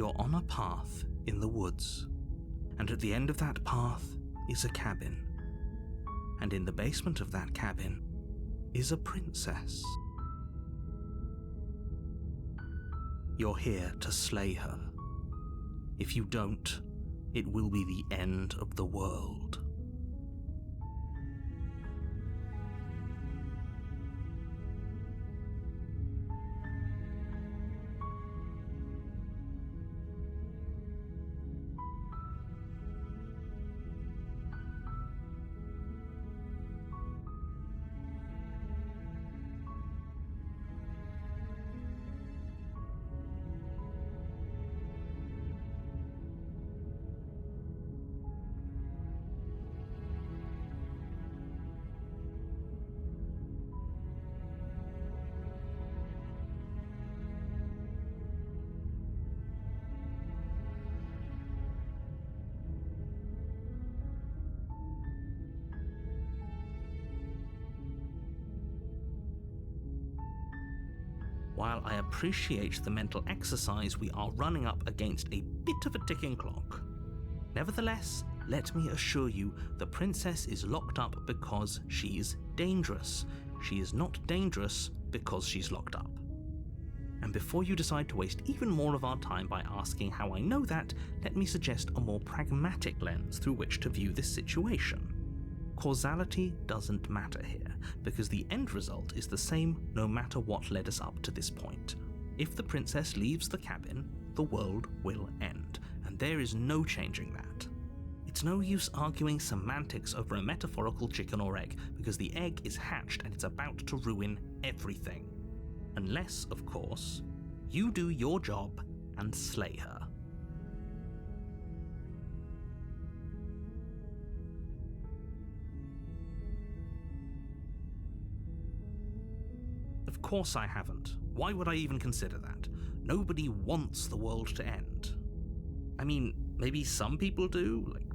You're on a path in the woods, and at the end of that path is a cabin. And in the basement of that cabin is a princess. You're here to slay her. If you don't, it will be the end of the world. While I appreciate the mental exercise, we are running up against a bit of a ticking clock. Nevertheless, let me assure you, the princess is locked up because she's dangerous. She is not dangerous because she's locked up. And before you decide to waste even more of our time by asking how I know that, let me suggest a more pragmatic lens through which to view this situation. Causality doesn't matter here, because the end result is the same no matter what led us up to this point. If the princess leaves the cabin, the world will end, and there is no changing that. It's no use arguing semantics over a metaphorical chicken or egg, because the egg is hatched and it's about to ruin everything. Unless, of course, you do your job and slay her. Of course I haven't. Why would I even consider that? Nobody wants the world to end. I mean, maybe some people do, like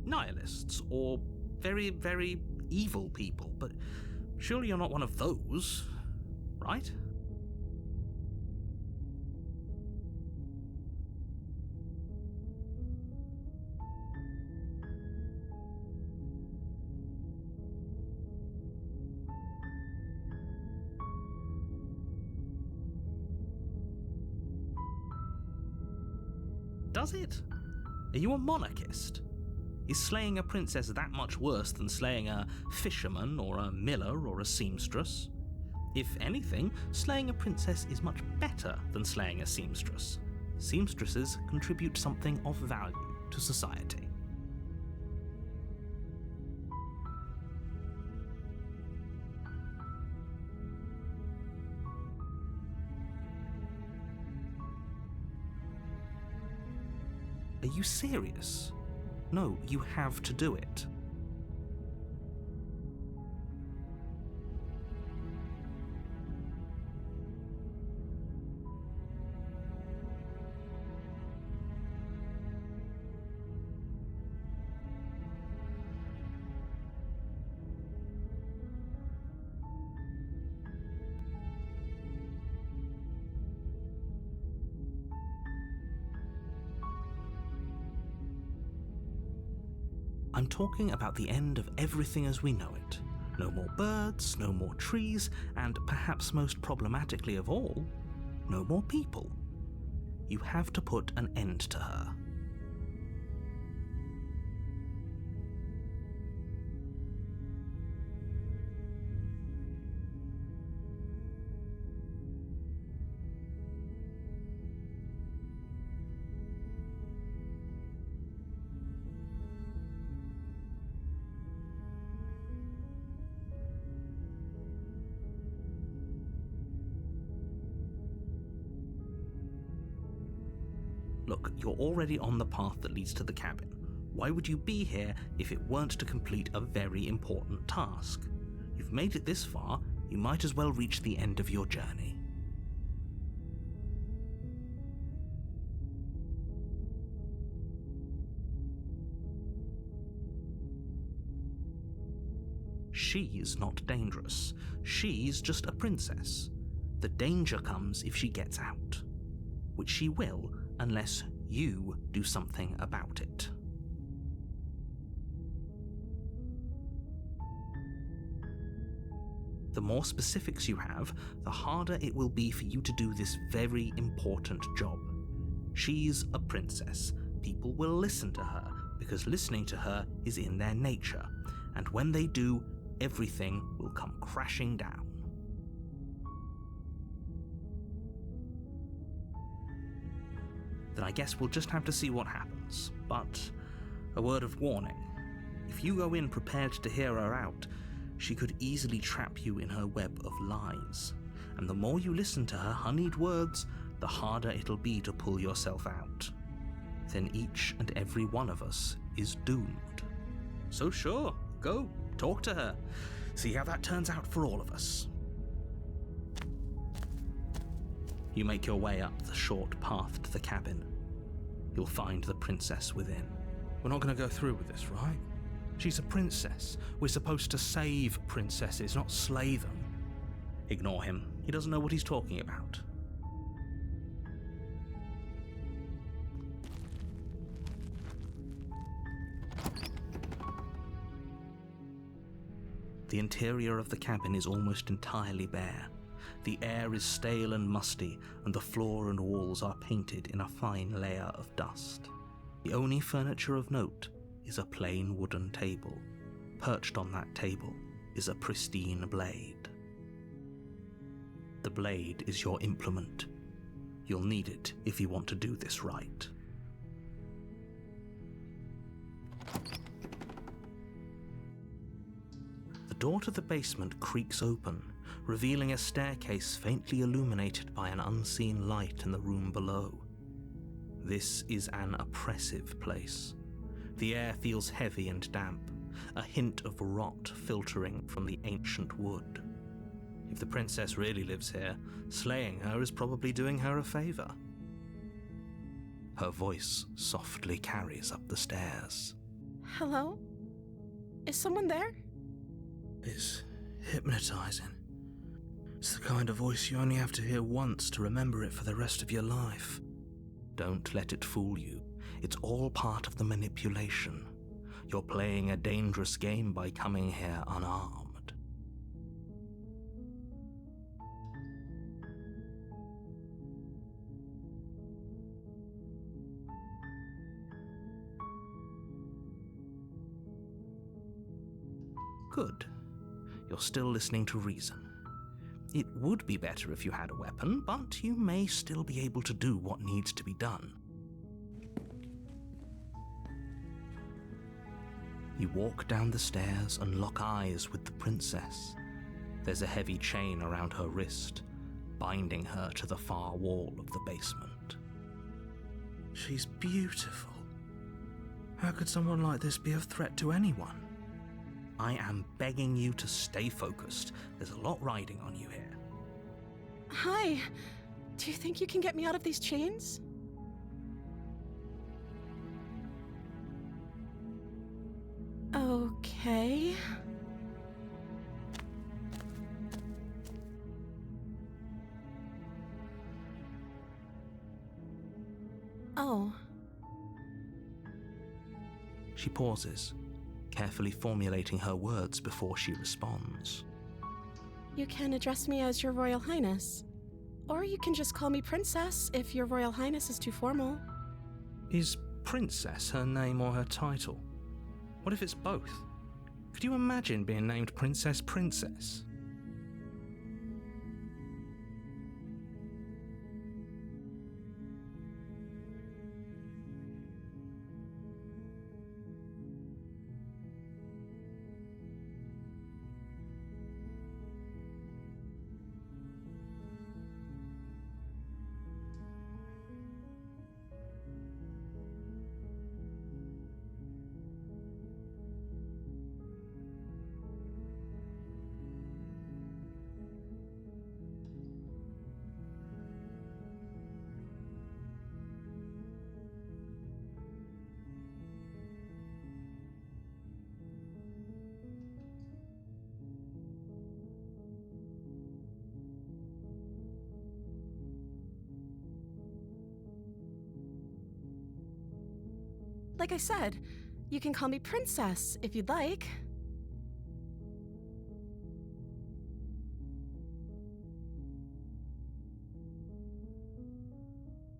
nihilists, or very, very evil people, but surely you're not one of those, right? Does it? Are you a monarchist? Is slaying a princess that much worse than slaying a fisherman or a miller or a seamstress? If anything, slaying a princess is much better than slaying a seamstress. Seamstresses contribute something of value to society. Are you serious? No, you have to do it. I'm talking about the end of everything as we know it. No more birds, no more trees, and perhaps most problematically of all, no more people. You have to put an end to her. Look, you're already on the path that leads to the cabin. Why would you be here if it weren't to complete a very important task? You've made it this far, you might as well reach the end of your journey. She's not dangerous. She's just a princess. The danger comes if she gets out, which she will, unless you do something about it. The more specifics you have, the harder it will be for you to do this very important job. She's a princess. People will listen to her, because listening to her is in their nature, and when they do, everything will come crashing down. Then I guess we'll just have to see what happens, but a word of warning. If you go in prepared to hear her out, she could easily trap you in her web of lies, and the more you listen to her honeyed words, the harder it'll be to pull yourself out. Then each and every one of us is doomed. So sure, go, talk to her, see how that turns out for all of us. You make your way up the short path to the cabin. You'll find the princess within. We're not going to go through with this, right? She's a princess. We're supposed to save princesses, not slay them. Ignore him. He doesn't know what he's talking about. The interior of the cabin is almost entirely bare. The air is stale and musty, and the floor and walls are painted in a fine layer of dust. The only furniture of note is a plain wooden table. Perched on that table is a pristine blade. The blade is your implement. You'll need it if you want to do this right. The door to the basement creaks open, revealing a staircase faintly illuminated by an unseen light in the room below. This is an oppressive place. The air feels heavy and damp, a hint of rot filtering from the ancient wood. If the princess really lives here, slaying her is probably doing her a favor. Her voice softly carries up the stairs. Hello? Is someone there? It's hypnotizing. It's the kind of voice you only have to hear once to remember it for the rest of your life. Don't let it fool you. It's all part of the manipulation. You're playing a dangerous game by coming here unarmed. Good. You're still listening to reason. It would be better if you had a weapon, but you may still be able to do what needs to be done. You walk down the stairs and lock eyes with the princess. There's a heavy chain around her wrist, binding her to the far wall of the basement. She's beautiful. How could someone like this be of threat to anyone? I am begging you to stay focused. There's a lot riding on you here. Hi. Do you think you can get me out of these chains? Okay. Oh. She pauses, carefully formulating her words before she responds. You can address me as Your Royal Highness. Or you can just call me Princess if Your Royal Highness is too formal. Is Princess her name or her title? What if it's both? Could you imagine being named Princess Princess? Like I said, you can call me Princess if you'd like.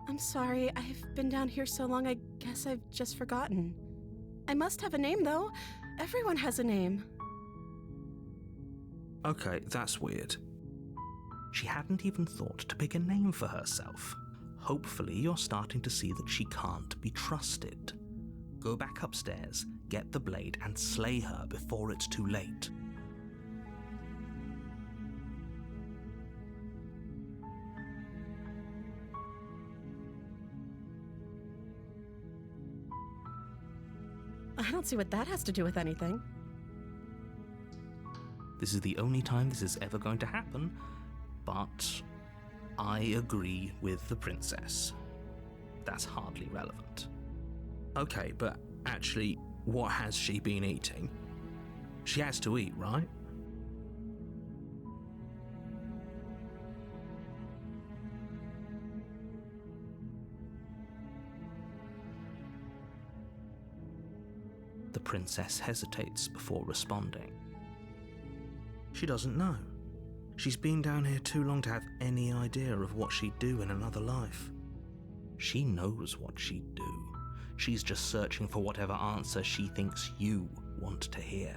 I'm sorry, I've been down here so long, I guess I've just forgotten. I must have a name, though. Everyone has a name. Okay, that's weird. She hadn't even thought to pick a name for herself. Hopefully you're starting to see that she can't be trusted. Go back upstairs, get the blade, and slay her before it's too late. I don't see what that has to do with anything. This is the only time this is ever going to happen, but I agree with the princess. That's hardly relevant. Okay, but actually, what has she been eating? She has to eat, right? The princess hesitates before responding. She doesn't know. She's been down here too long to have any idea of what she'd do in another life. She knows what she'd do. She's just searching for whatever answer she thinks you want to hear.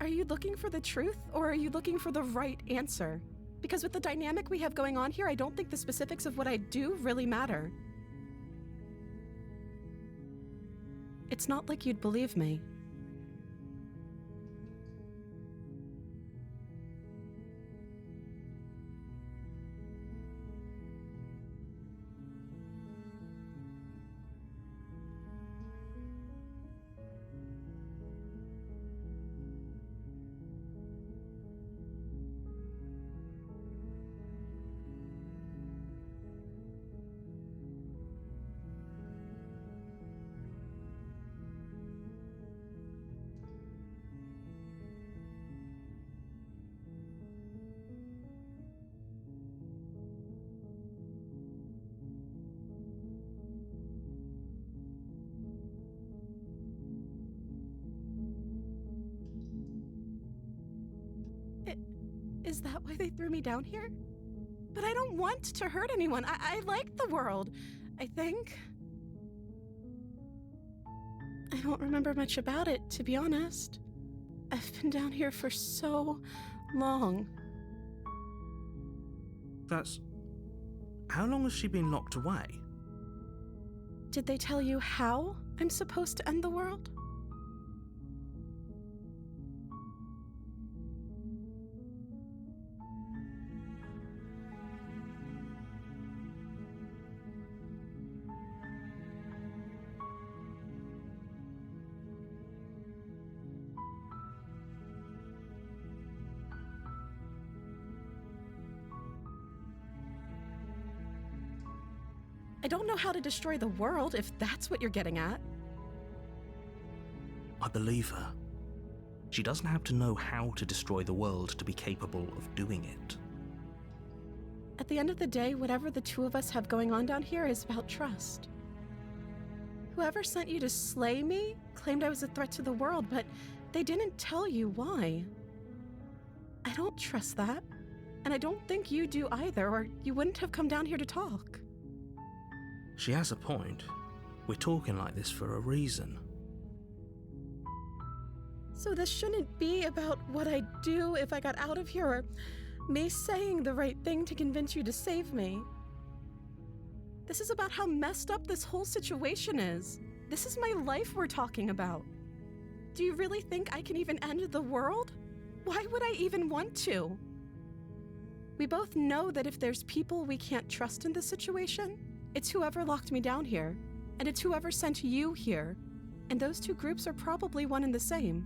Are you looking for the truth, or are you looking for the right answer? Because with the dynamic we have going on here, I don't think the specifics of what I do really matter. It's not like you'd believe me. Is that why they threw me down here? But I don't want to hurt anyone. I like the world, I think. I don't remember much about it, to be honest. I've been down here for so long. How long has she been locked away? Did they tell you how I'm supposed to end the world? I don't know how to destroy the world, if that's what you're getting at. I believe her. She doesn't have to know how to destroy the world to be capable of doing it. At the end of the day, whatever the two of us have going on down here is about trust. Whoever sent you to slay me claimed I was a threat to the world, but they didn't tell you why. I don't trust that, and I don't think you do either, or you wouldn't have come down here to talk. She has a point. We're talking like this for a reason. So this shouldn't be about what I'd do if I got out of here, or me saying the right thing to convince you to save me. This is about how messed up this whole situation is. This is my life we're talking about. Do you really think I can even end the world? Why would I even want to? We both know that if there's people we can't trust in this situation, it's whoever locked me down here, and it's whoever sent you here, and those two groups are probably one and the same.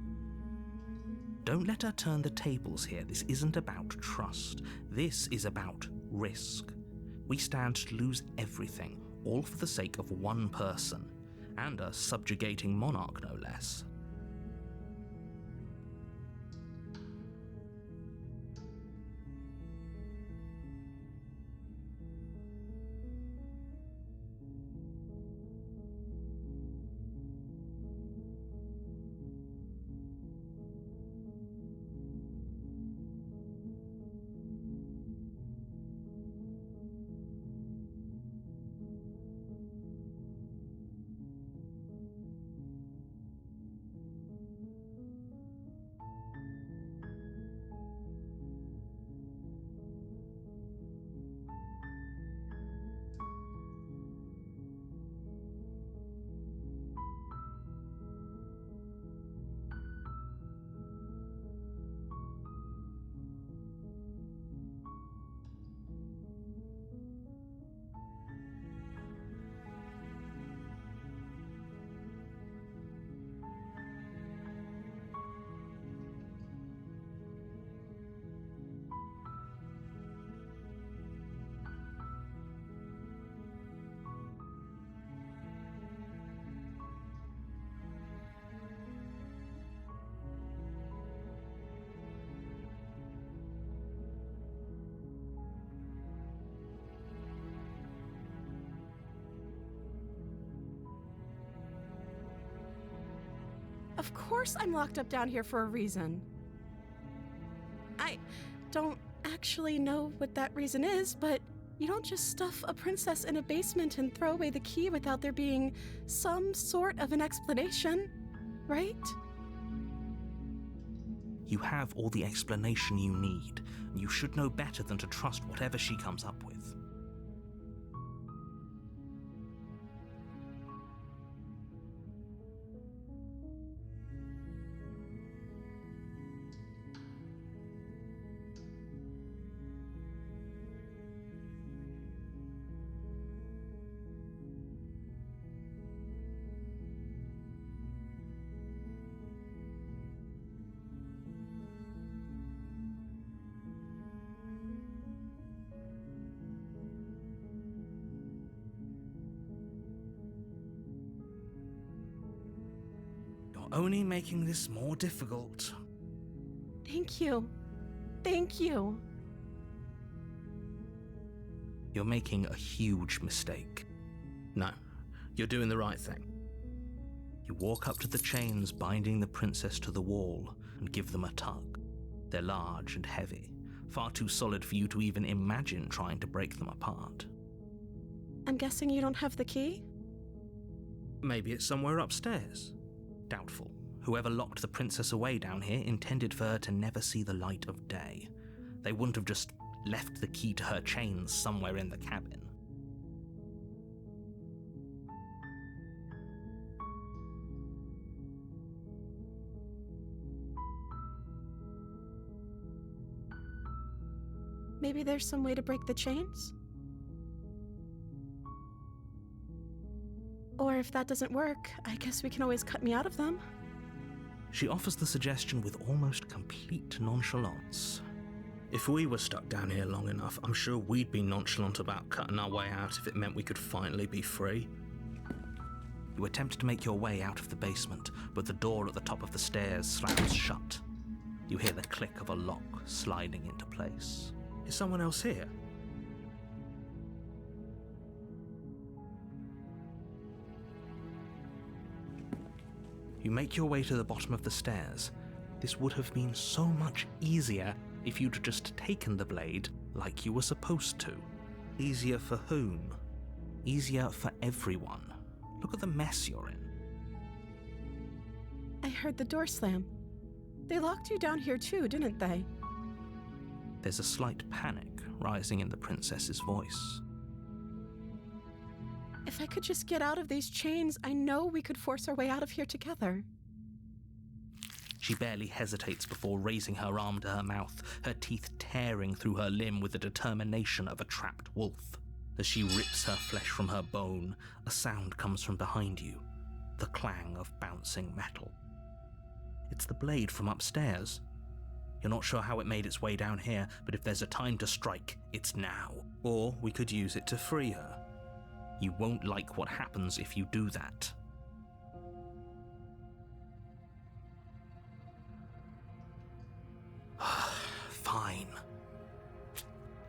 Don't let her turn the tables here. This isn't about trust. This is about risk. We stand to lose everything, all for the sake of one person, and a subjugating monarch no less. Of course I'm locked up down here for a reason. I don't actually know what that reason is, but you don't just stuff a princess in a basement and throw away the key without there being some sort of an explanation, right? You have all the explanation you need, and you should know better than to trust whatever she comes up with. Only making this more difficult. Thank you. Thank you. You're making a huge mistake. No, you're doing the right thing. You walk up to the chains binding the princess to the wall and give them a tug. They're large and heavy, far too solid for you to even imagine trying to break them apart. I'm guessing you don't have the key? Maybe it's somewhere upstairs. Doubtful. Whoever locked the princess away down here intended for her to never see the light of day. They wouldn't have just left the key to her chains somewhere in the cabin. Maybe there's some way to break the chains? Or if that doesn't work, I guess we can always cut me out of them. She offers the suggestion with almost complete nonchalance. If we were stuck down here long enough, I'm sure we'd be nonchalant about cutting our way out if it meant we could finally be free. You attempt to make your way out of the basement, but the door at the top of the stairs slams shut. You hear the click of a lock sliding into place. Is someone else here? You make your way to the bottom of the stairs. This would have been so much easier if you'd just taken the blade like you were supposed to. Easier for whom? Easier for everyone. Look at the mess you're in. I heard the door slam. They locked you down here too, didn't they? There's a slight panic rising in the princess's voice. If I could just get out of these chains, I know we could force our way out of here together. She barely hesitates before raising her arm to her mouth, her teeth tearing through her limb with the determination of a trapped wolf. As she rips her flesh from her bone, a sound comes from behind you, the clang of bouncing metal. It's the blade from upstairs. You're not sure how it made its way down here, but if there's a time to strike, it's now. Or we could use it to free her. You won't like what happens if you do that. Fine.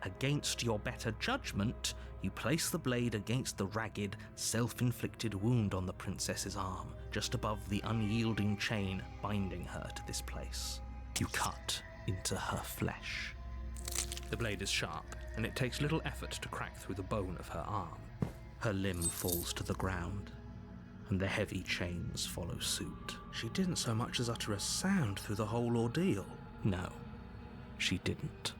Against your better judgment, you place the blade against the ragged, self-inflicted wound on the princess's arm, just above the unyielding chain binding her to this place. You cut into her flesh. The blade is sharp, and it takes little effort to crack through the bone of her arm. Her limb falls to the ground, and the heavy chains follow suit. She didn't so much as utter a sound through the whole ordeal. No, she didn't.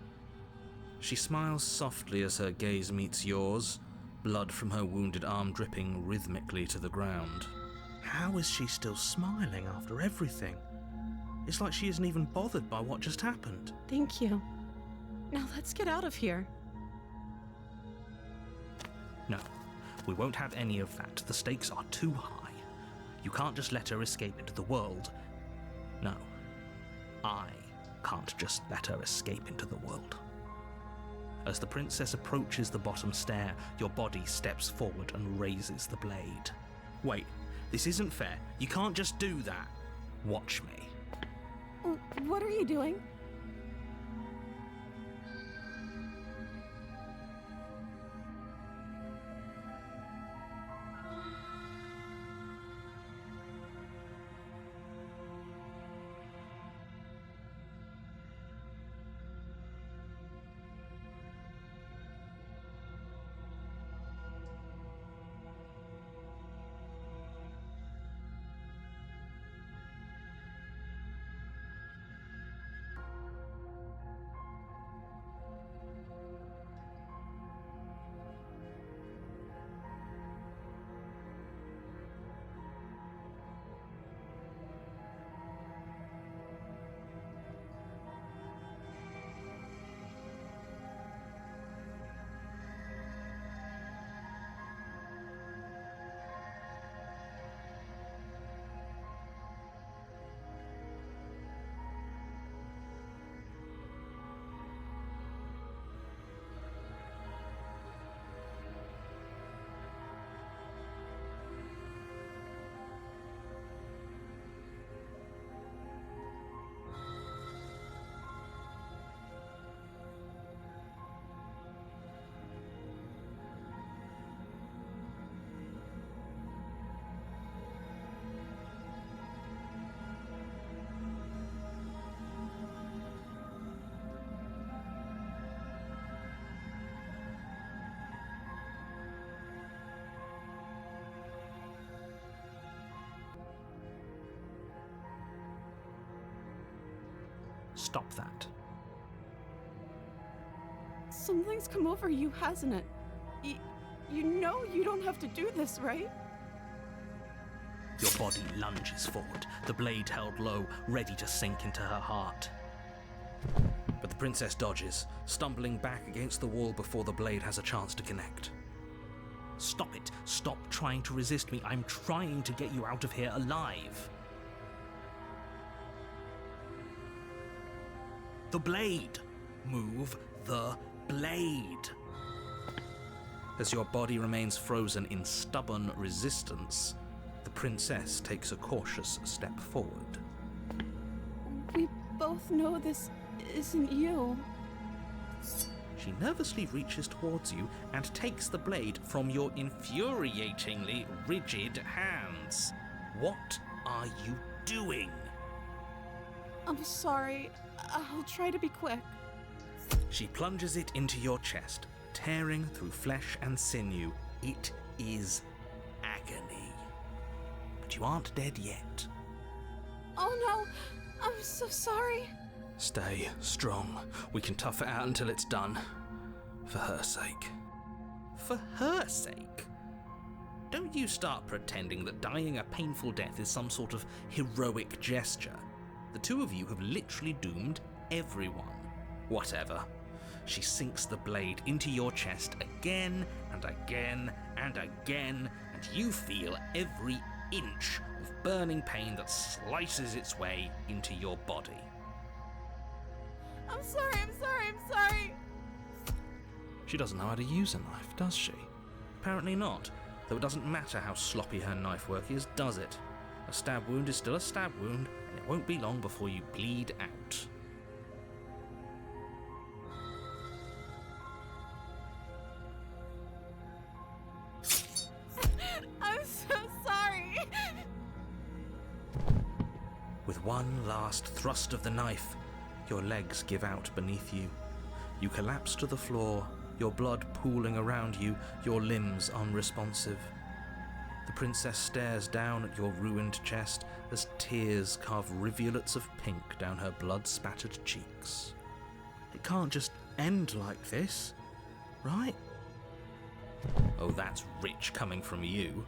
She smiles softly as her gaze meets yours, blood from her wounded arm dripping rhythmically to the ground. How is she still smiling after everything? It's like she isn't even bothered by what just happened. Thank you. Now let's get out of here. No. We won't have any of that. The stakes are too high. You can't just let her escape into the world. No. I can't just let her escape into the world. As the princess approaches the bottom stair, your body steps forward and raises the blade. Wait, this isn't fair. You can't just do that. Watch me. What are you doing? stop that. Something's come over you, hasn't it? You know you don't have to do this, right? Your body lunges forward, the blade held low, ready to sink into her heart. But the princess dodges, stumbling back against the wall before the blade has a chance to connect. Stop it. Stop trying to resist me. I'm trying to get you out of here alive. The blade. Move the blade. As your body remains frozen in stubborn resistance, the princess takes a cautious step forward. We both know this isn't you. She nervously reaches towards you and takes the blade from your infuriatingly rigid hands. What are you doing? I'm sorry. I'll try to be quick. She plunges it into your chest, tearing through flesh and sinew. It is agony. But you aren't dead yet. Oh no, I'm so sorry. Stay strong. We can tough it out until it's done. For her sake. For her sake? Don't you start pretending that dying a painful death is some sort of heroic gesture. The two of you have literally doomed everyone. Whatever. She sinks the blade into your chest again and again and again, and you feel every inch of burning pain that slices its way into your body. I'm sorry. She doesn't know how to use a knife, does she? Apparently not, though it doesn't matter how sloppy her knife work is, does it? A stab wound is still a stab wound, and it won't be long before you bleed out. I'm so sorry. With one last thrust of the knife, your legs give out beneath you. You collapse to the floor, your blood pooling around you, your limbs unresponsive. The princess stares down at your ruined chest as tears carve rivulets of pink down her blood-spattered cheeks. It can't just end like this, right? Oh, that's rich coming from you.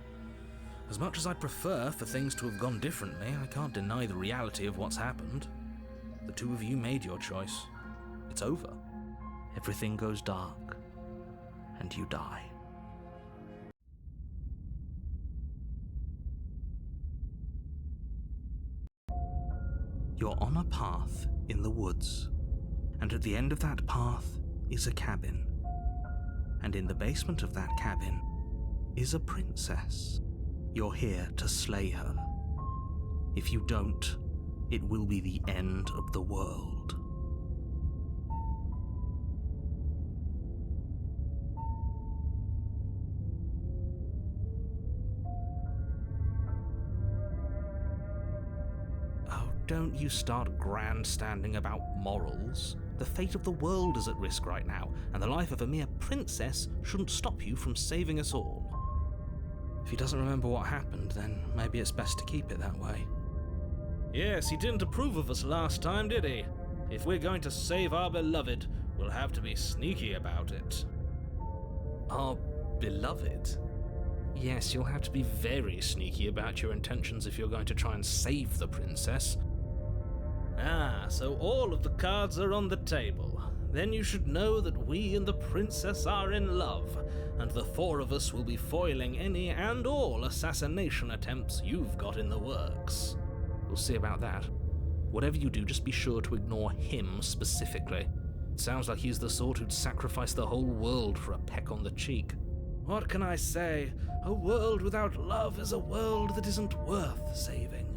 As much as I'd prefer for things to have gone differently, I can't deny the reality of what's happened. The two of you made your choice. It's over. Everything goes dark, and you die. You're on a path in the woods, and at the end of that path is a cabin. And in the basement of that cabin is a princess. You're here to slay her. If you don't, it will be the end of the world. Oh, don't you start grandstanding about morals. The fate of the world is at risk right now, and the life of a mere princess shouldn't stop you from saving us all. If he doesn't remember what happened, then maybe it's best to keep it that way. Yes, he didn't approve of us last time, did he? If we're going to save our beloved, we'll have to be sneaky about it. Our beloved? Yes, you'll have to be very sneaky about your intentions if you're going to try and save the princess. Ah, so all of the cards are on the table. Then you should know that we and the princess are in love, and the four of us will be foiling any and all assassination attempts you've got in the works. We'll see about that. Whatever you do, just be sure to ignore him specifically. It sounds like he's the sort who'd sacrifice the whole world for a peck on the cheek. What can I say? A world without love is a world that isn't worth saving.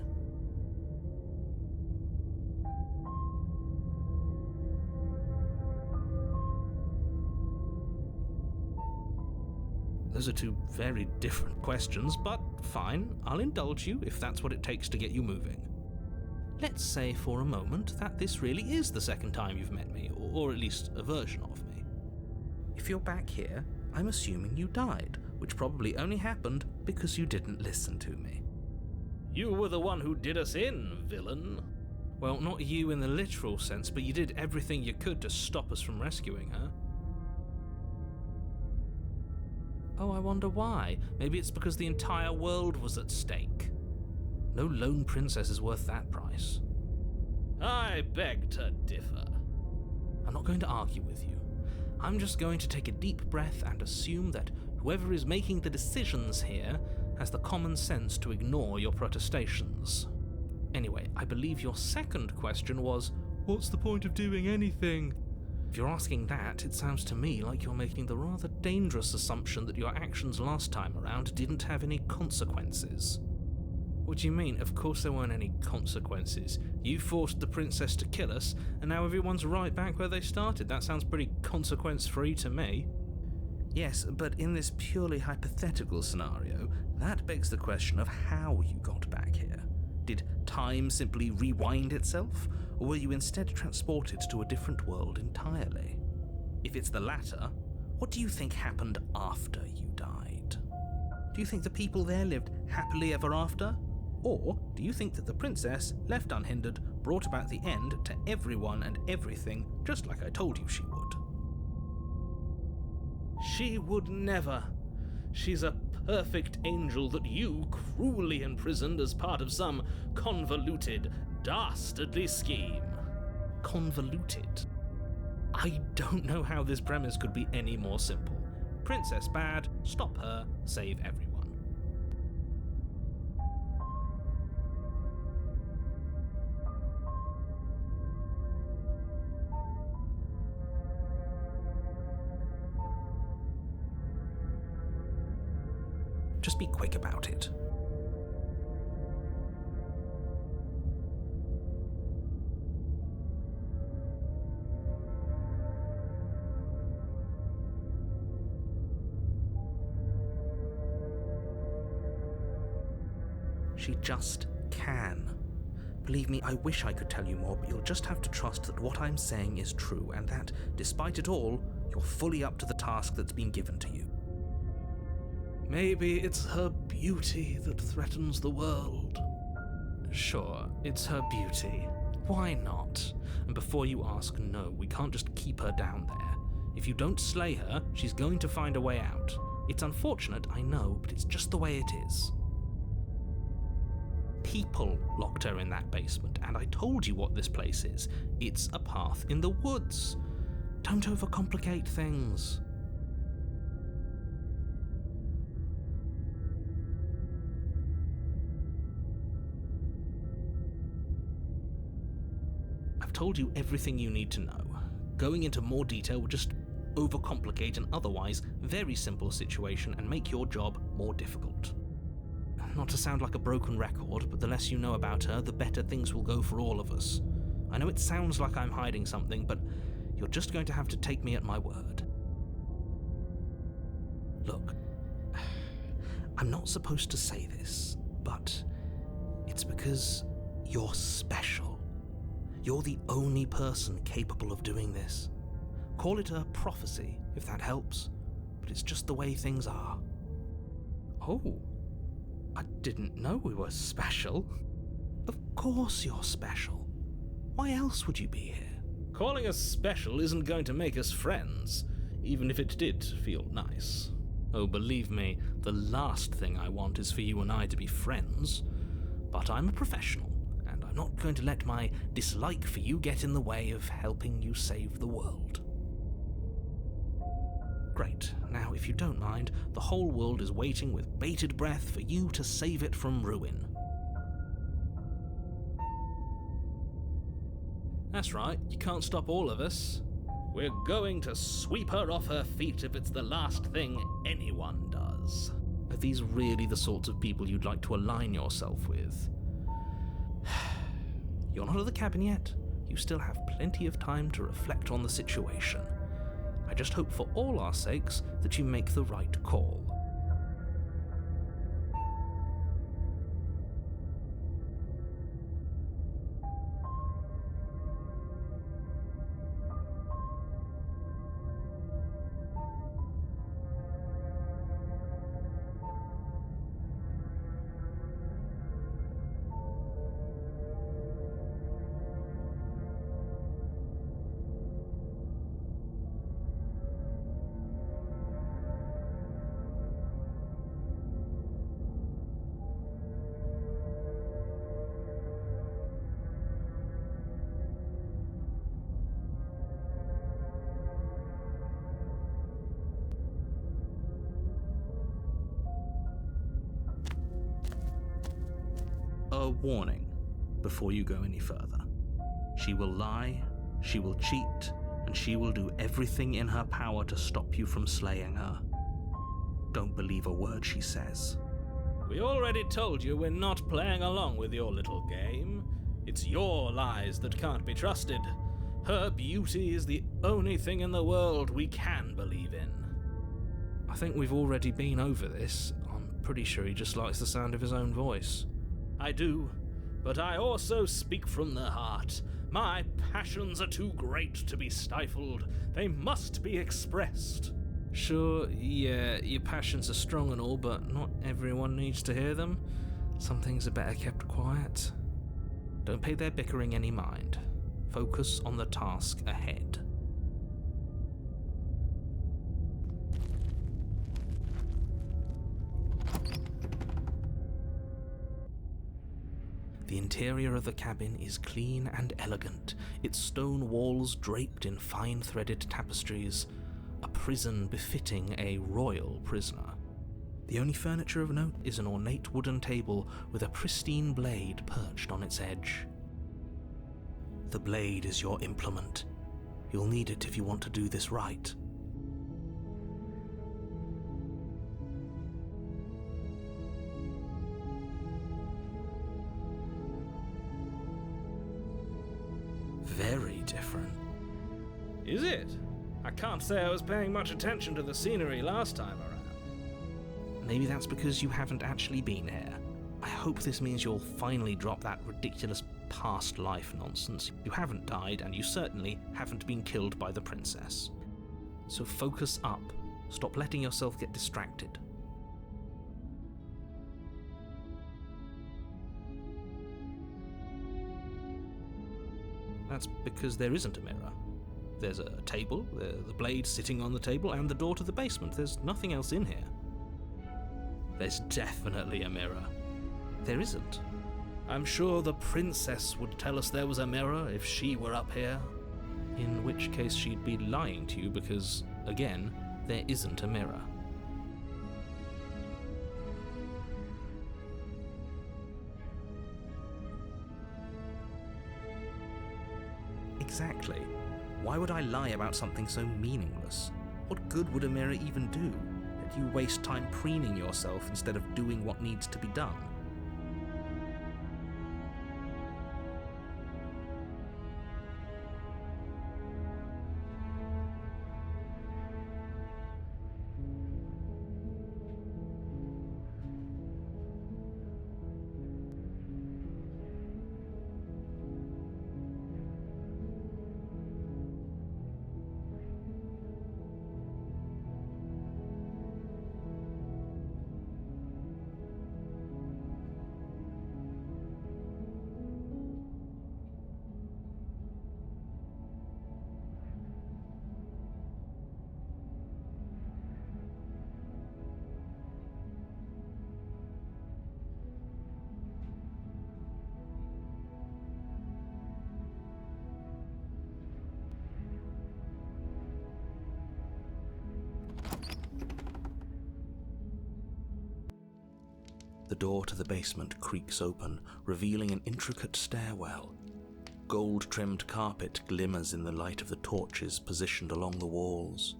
Those are two very different questions, but fine, I'll indulge you if that's what it takes to get you moving. Let's say for a moment that this really is the second time you've met me, or at least a version of me. If you're back here, I'm assuming you died, which probably only happened because you didn't listen to me. You were the one who did us in, villain. Well, not you in the literal sense, but you did everything you could to stop us from rescuing her. Oh, I wonder why. Maybe it's because the entire world was at stake. No lone princess is worth that price. I beg to differ. I'm not going to argue with you. I'm just going to take a deep breath and assume that whoever is making the decisions here has the common sense to ignore your protestations. Anyway, I believe your second question was, what's the point of doing anything? If you're asking that, it sounds to me like you're making the rather dangerous assumption that your actions last time around didn't have any consequences. What do you mean? Of course there weren't any consequences. You forced the princess to kill us, and now everyone's right back where they started. That sounds pretty consequence-free to me. Yes, but in this purely hypothetical scenario, that begs the question of how you got back here. Did time simply rewind itself, or were you instead transported to a different world entirely? If it's the latter, what do you think happened after you died? Do you think the people there lived happily ever after? Or do you think that the princess, left unhindered, brought about the end to everyone and everything, just like I told you she would? She would never. She's a perfect angel that you cruelly imprisoned as part of some convoluted, dastardly scheme. Convoluted? I don't know how this premise could be any more simple. Princess bad, stop her, save everyone. Just be quick about it. She just can. Believe me, I wish I could tell you more, but you'll just have to trust that what I'm saying is true, and that, despite it all, you're fully up to the task that's been given to you. Maybe it's her beauty that threatens the world. Sure, it's her beauty. Why not? And before you ask, no, we can't just keep her down there. If you don't slay her, she's going to find a way out. It's unfortunate, I know, but it's just the way it is. People locked her in that basement, and I told you what this place is. It's a path in the woods. Don't overcomplicate things. I've told you everything you need to know. Going into more detail would just overcomplicate an otherwise very simple situation and make your job more difficult. Not to sound like a broken record, but the less you know about her, the better things will go for all of us. I know it sounds like I'm hiding something, but you're just going to have to take me at my word. Look, I'm not supposed to say this, but it's because you're special. You're the only person capable of doing this. Call it a prophecy, if that helps, but it's just the way things are. Oh, I didn't know we were special. Of course you're special. Why else would you be here? Calling us special isn't going to make us friends, even if it did feel nice. Oh, believe me, the last thing I want is for you and I to be friends. But I'm a professional, and I'm not going to let my dislike for you get in the way of helping you save the world. Great. Now, if you don't mind, the whole world is waiting with bated breath for you to save it from ruin. That's right, you can't stop all of us. We're going to sweep her off her feet if it's the last thing anyone does. Are these really the sorts of people you'd like to align yourself with? You're not at the cabin yet. You still have plenty of time to reflect on the situation. I just hope for all our sakes that you make the right call. a warning before you go any further. She will lie, she will cheat, and she will do everything in her power to stop you from slaying her. Don't believe a word she says. We already told you we're not playing along with your little game. It's your lies that can't be trusted. Her beauty is the only thing in the world we can believe in. I think we've already been over this. I'm pretty sure he just likes the sound of his own voice. I do, but I also speak from the heart. My passions are too great to be stifled. They must be expressed. Sure, yeah, your passions are strong and all, but not everyone needs to hear them. Some things are better kept quiet. Don't pay their bickering any mind. Focus on the task ahead. The interior of the cabin is clean and elegant, its stone walls draped in fine threaded tapestries, a prison befitting a royal prisoner. The only furniture of note is an ornate wooden table with a pristine blade perched on its edge. The blade is your implement. You'll need it if you want to do this right. Very different. Is it? I can't say I was paying much attention to the scenery last time around. Maybe that's because you haven't actually been here. I hope this means you'll finally drop that ridiculous past life nonsense. You haven't died, and you certainly haven't been killed by the princess. So focus up. Stop letting yourself get distracted. That's because there isn't a mirror. There's a table, the blade sitting on the table, and the door to the basement. There's nothing else in here. There's definitely a mirror. There isn't. I'm sure the princess would tell us there was a mirror if she were up here. In which case she'd be lying to you because, again, there isn't a mirror. Exactly. Why would I lie about something so meaningless? What good would a mirror even do? That you waste time preening yourself instead of doing what needs to be done? The door to the basement creaks open, revealing an intricate stairwell. Gold-trimmed carpet glimmers in the light of the torches positioned along the walls.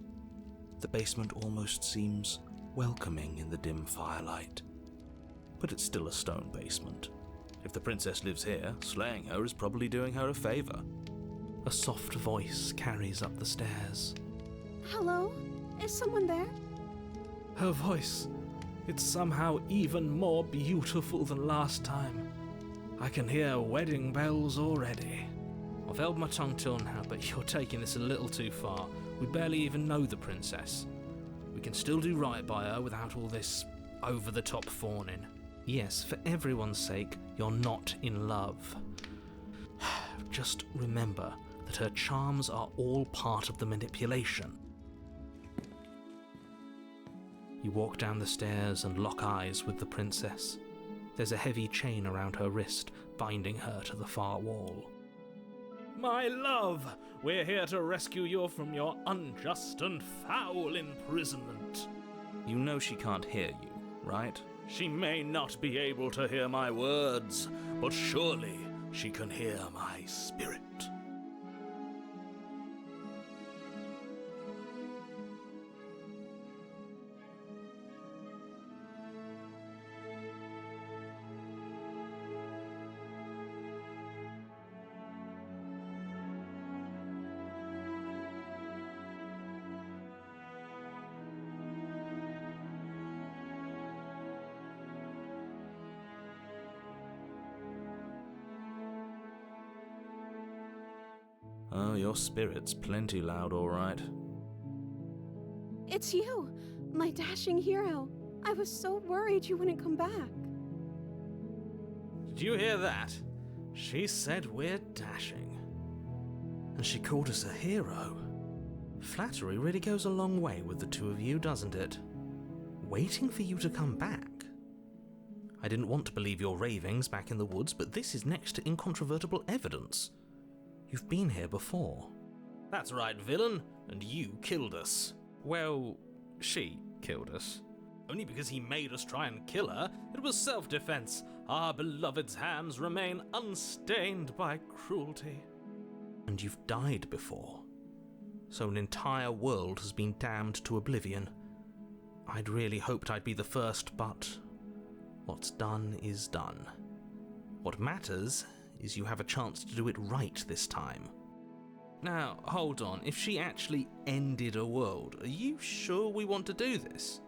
The basement almost seems welcoming in the dim firelight. But it's still a stone basement. If the princess lives here, slaying her is probably doing her a favor. A soft voice carries up the stairs. Hello? Is someone there? Her voice, it's somehow even more beautiful than last time. I can hear wedding bells already. I've held my tongue till now, but you're taking this a little too far. We barely even know the princess. We can still do right by her without all this over-the-top fawning. Yes, for everyone's sake, you're not in love. Just remember that her charms are all part of the manipulation. You walk down the stairs and lock eyes with the princess. There's a heavy chain around her wrist, binding her to the far wall. My love, we're here to rescue you from your unjust and foul imprisonment. You know she can't hear you, right? She may not be able to hear my words, but surely she can hear my spirit. Oh, your spirit's plenty loud, all right. It's you, my dashing hero. I was so worried you wouldn't come back. Did you hear that? She said we're dashing. And she called us a hero. Flattery really goes a long way with the two of you, doesn't it? Waiting for you to come back. I didn't want to believe your ravings back in the woods, but this is next to incontrovertible evidence. You've been here before. That's right, villain, and you killed us. Well, she killed us. Only because he made us try and kill her. It was self-defense. Our beloved's hands remain unstained by cruelty. And you've died before. So an entire world has been damned to oblivion. I'd really hoped I'd be the first, but what's done is done. What matters is you have a chance to do it right this time. Now, hold on. If she actually ended a world, are you sure we want to do this?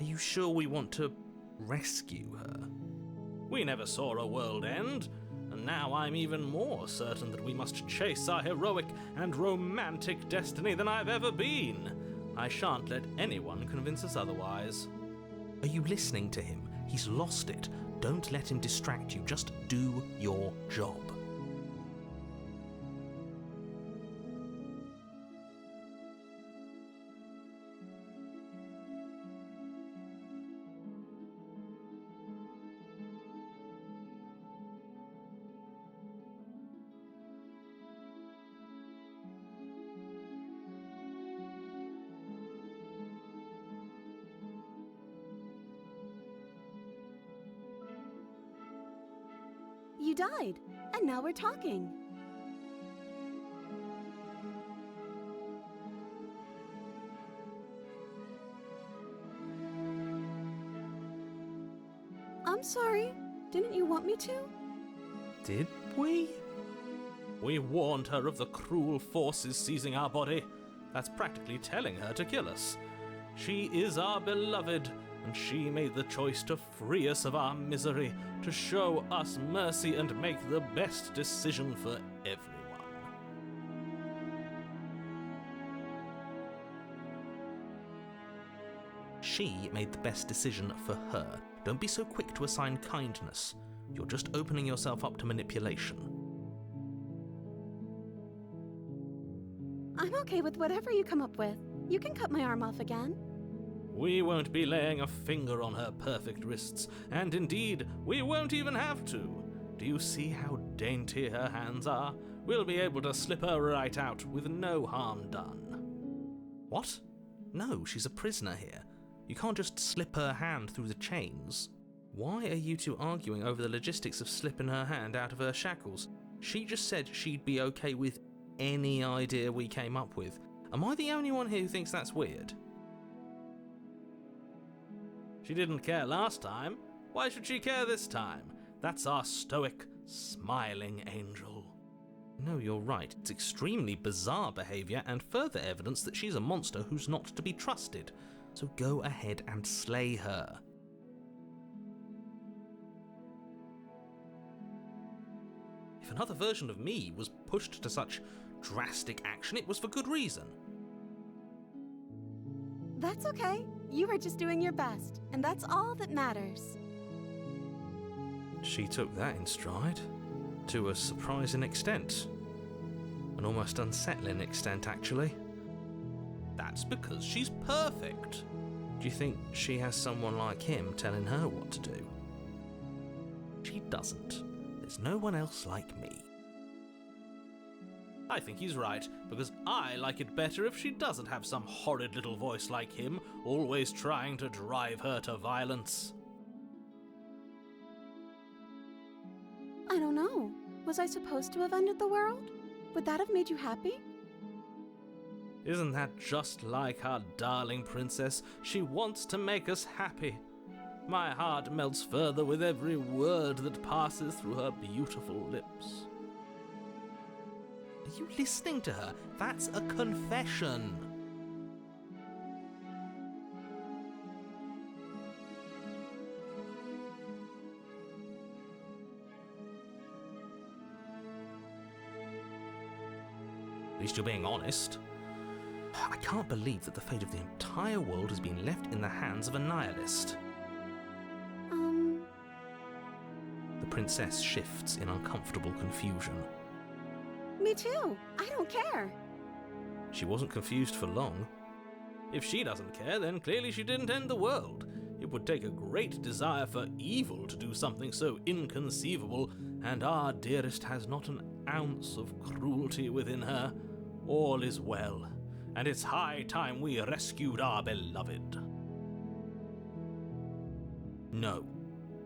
Are you sure we want to rescue her? We never saw a world end, and now I'm even more certain that we must chase our heroic and romantic destiny than I've ever been. I shan't let anyone convince us otherwise. Are you listening to him? He's lost it. Don't let him distract you. Just do your job. You died, and now we're talking. I'm sorry. Didn't you want me to? Did we? We warned her of the cruel forces seizing our body. That's practically telling her to kill us. She is our beloved, and she made the choice to free us of our misery, to show us mercy and make the best decision for everyone. She made the best decision for her. Don't be so quick to assign kindness. You're just opening yourself up to manipulation. I'm okay with whatever you come up with. You can cut my arm off again. We won't be laying a finger on her perfect wrists, and indeed, we won't even have to. Do you see how dainty her hands are? We'll be able to slip her right out with no harm done. What? No, she's a prisoner here. You can't just slip her hand through the chains. Why are you two arguing over the logistics of slipping her hand out of her shackles? She just said she'd be okay with any idea we came up with. Am I the only one here who thinks that's weird? She didn't care last time. Why should she care this time? That's our stoic, smiling angel. No, you're right. It's extremely bizarre behaviour and further evidence that she's a monster who's not to be trusted. So go ahead and slay her. If another version of me was pushed to such drastic action, it was for good reason. That's okay. You were just doing your best, and that's all that matters. She took that in stride, to a surprising extent. An almost unsettling extent, actually. That's because she's perfect. Do you think she has someone like him telling her what to do? She doesn't. There's no one else like me. I think he's right, because I like it better if she doesn't have some horrid little voice like him, always trying to drive her to violence. I don't know. Was I supposed to have ended the world? Would that have made you happy? Isn't that just like our darling princess? She wants to make us happy. My heart melts further with every word that passes through her beautiful lips. Are you listening to her? That's a confession. At least you're being honest. I can't believe that the fate of the entire world has been left in the hands of a nihilist. The princess shifts in uncomfortable confusion. Me too. I don't care. She wasn't confused for long. If she doesn't care, then clearly she didn't end the world. It would take a great desire for evil to do something so inconceivable, and our dearest has not an ounce of cruelty within her. All is well, and it's high time we rescued our beloved. No,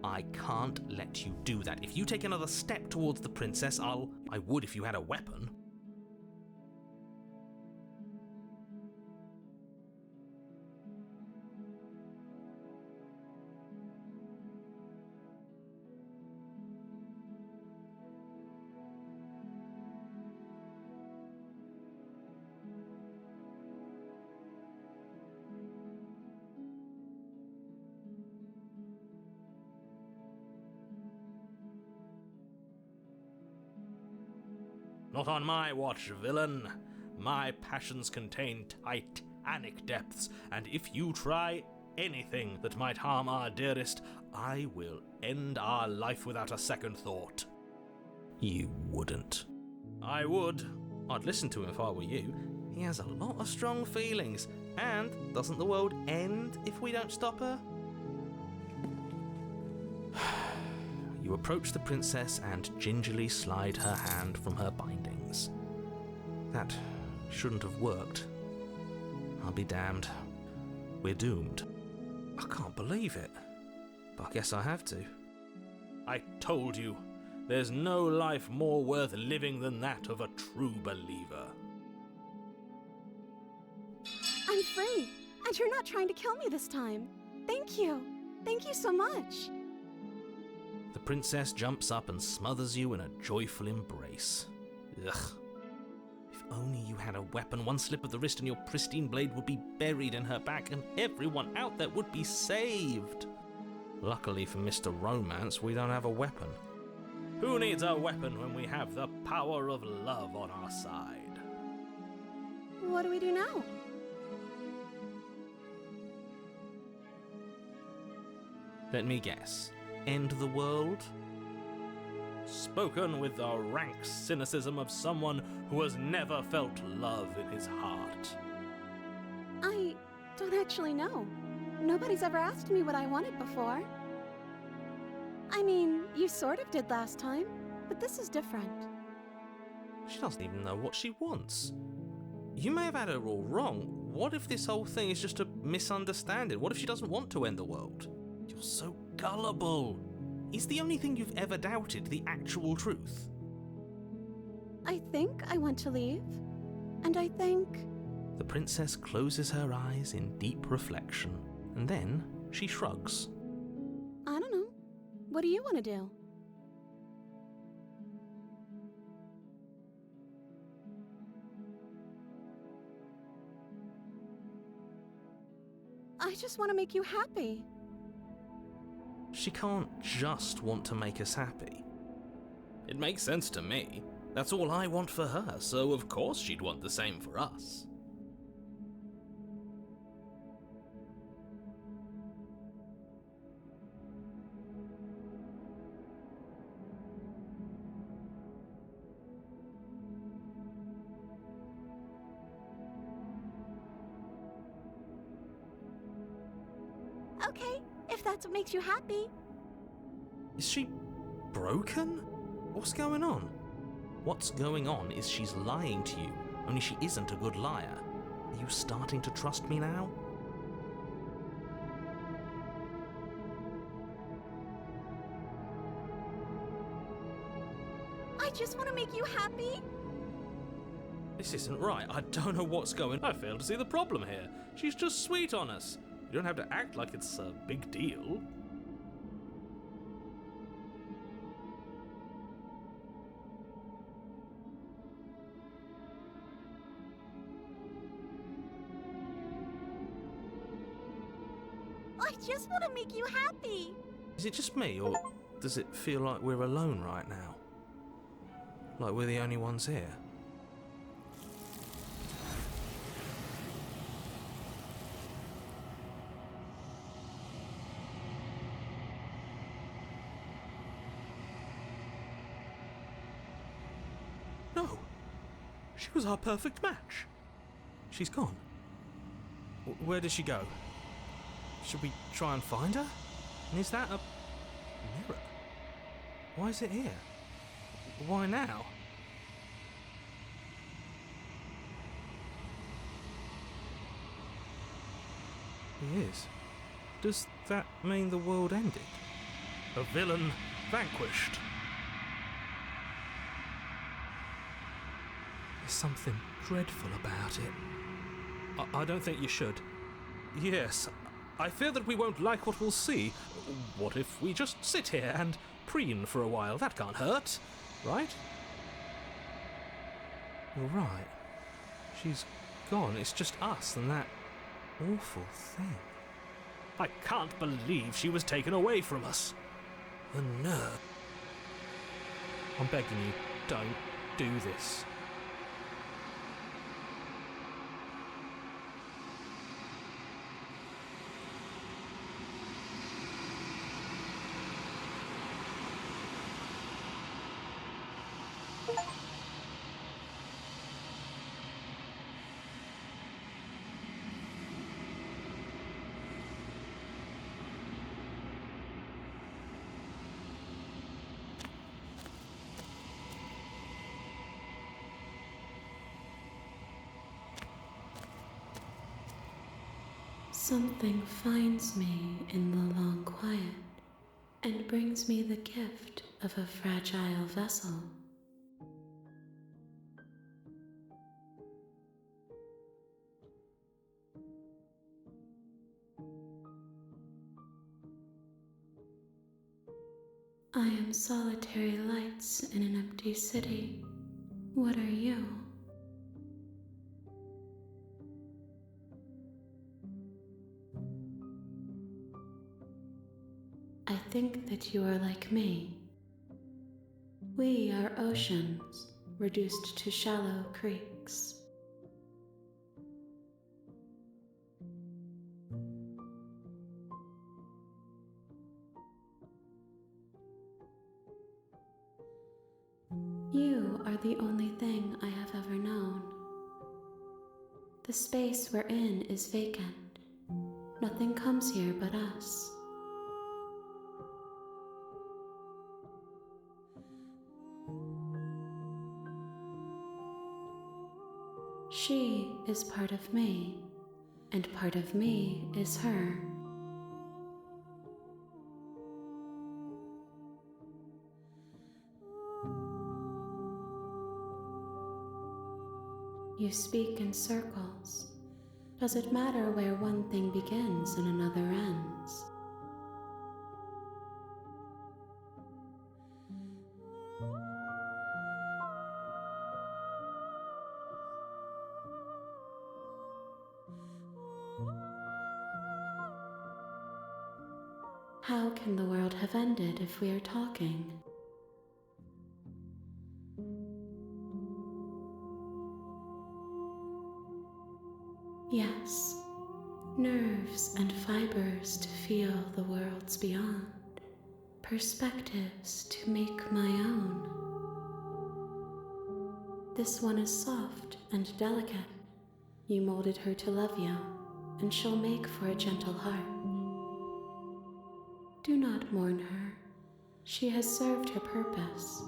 I can't let you do that. If you take another step towards the princess, I would if you had a weapon. Not on my watch, villain. My passions contain titanic depths, and if you try anything that might harm our dearest, I will end our life without a second thought. You wouldn't. I would. I'd listen to him if I were you. He has a lot of strong feelings. And doesn't the world end if we don't stop her? You approach the princess and gingerly slide her hand from her bindings. That shouldn't have worked. I'll be damned. We're doomed. I can't believe it. But I guess I have to. I told you, there's no life more worth living than that of a true believer. I'm free, and you're not trying to kill me this time. Thank you. Thank you so much. The princess jumps up and smothers you in a joyful embrace. Ugh. If only you had a weapon, one slip of the wrist and your pristine blade would be buried in her back and everyone out there would be saved. Luckily for Mr. Romance, we don't have a weapon. Who needs a weapon when we have the power of love on our side? What do we do now? Let me guess. End the world? Spoken with the rank cynicism of someone who has never felt love in his heart. I don't actually know. Nobody's ever asked me what I wanted before. I mean, you sort of did last time, but this is different. She doesn't even know what she wants. You may have had her all wrong. What if this whole thing is just a misunderstanding? What if she doesn't want to end the world? You're so gullible. Is the only thing you've ever doubted the actual truth? I think I want to leave, and I think... The princess closes her eyes in deep reflection, and then she shrugs. I don't know. What do you want to do? I just want to make you happy. She can't just want to make us happy. It makes sense to me. That's all I want for her, so of course she'd want the same for us. Okay, if that's what makes you happy. Is she broken? What's going on? What's going on is she's lying to you, only she isn't a good liar. Are you starting to trust me now? I just want to make you happy. This isn't right. I don't know what's going on. I fail to see the problem here. She's just sweet on us. You don't have to act like it's a big deal. I just want to make you happy. Is it just me, or does it feel like we're alone right now? Like we're the only ones here? No! She was our perfect match! She's gone. Where did she go? Should we try and find her? And is that a mirror? Why is it here? Why now? He is. Does that mean the world ended? A villain vanquished. There's something dreadful about it. I don't think you should. Yes, I fear that we won't like what we'll see. What if we just sit here and preen for a while? That can't hurt, right? You're right. She's gone. It's just us and that awful thing. I can't believe she was taken away from us. The nerve. I'm begging you, don't do this. Something finds me in the long quiet and brings me the gift of a fragile vessel. I am solitary lights in an empty city. What are you? I think that you are like me. We are oceans, reduced to shallow creeks. You are the only thing I have ever known. The space we're in is vacant. Nothing comes here but us. She is part of me, and part of me is her. You speak in circles. Does it matter where one thing begins and another ends? How can the world have ended if we are talking? Yes, nerves and fibers to feel the worlds beyond, perspectives to make my own. This one is soft and delicate. You molded her to love you, and she'll make for a gentle heart. Do not mourn her. She has served her purpose.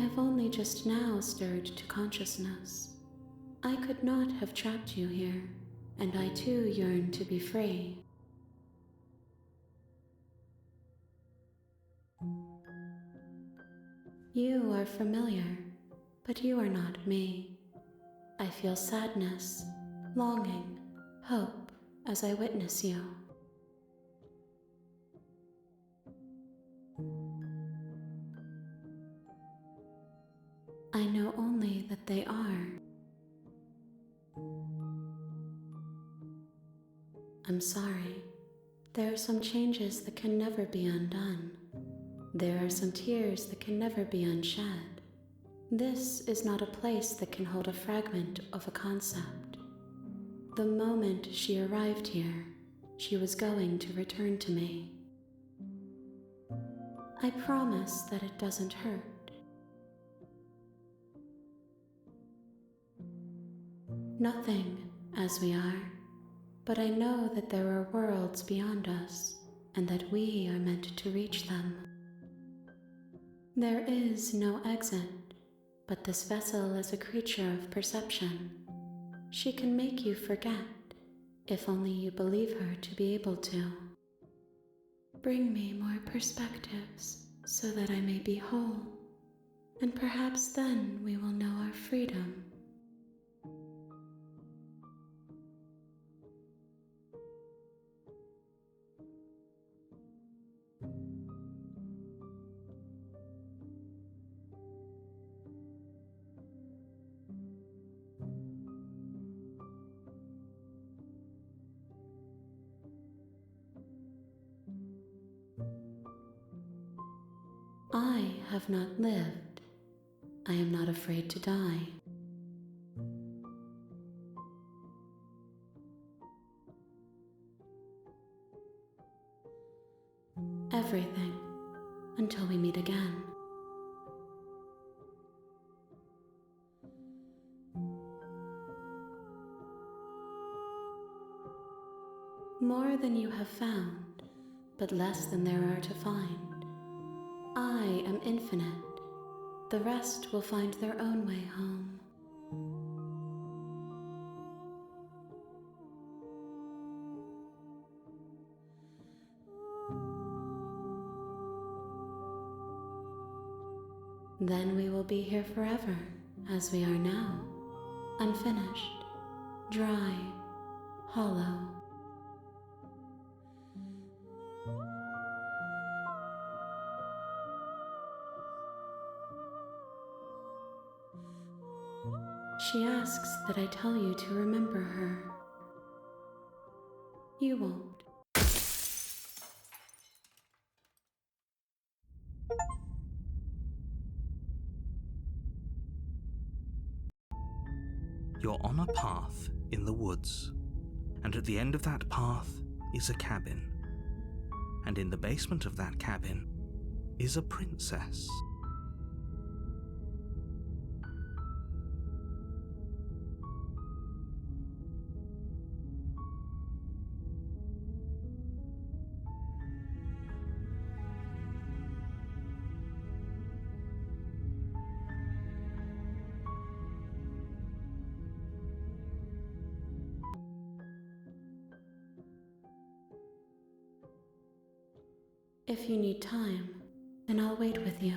have only just now stirred to consciousness. I could not have trapped you here, and I too yearn to be free. You are familiar, but you are not me. I feel sadness, longing, hope as I witness you. I know only that they are. I'm sorry. There are some changes that can never be undone. There are some tears that can never be unshed. This is not a place that can hold a fragment of a concept. The moment she arrived here, she was going to return to me. I promise that it doesn't hurt. Nothing, as we are, but I know that there are worlds beyond us, and that we are meant to reach them. There is no exit, but this vessel is a creature of perception. She can make you forget, if only you believe her to be able to. Bring me more perspectives, so that I may be whole, and perhaps then we will know our freedom. I have not lived. I am not afraid to die. Everything, until we meet again. More than you have found, but less than there are to find. I am infinite. The rest will find their own way home. Then we will be here forever, as we are now, unfinished, dry, hollow. She asks that I tell you to remember her. You won't. You're on a path in the woods, and at the end of that path is a cabin. And in the basement of that cabin is a princess. If you need time, then I'll wait with you.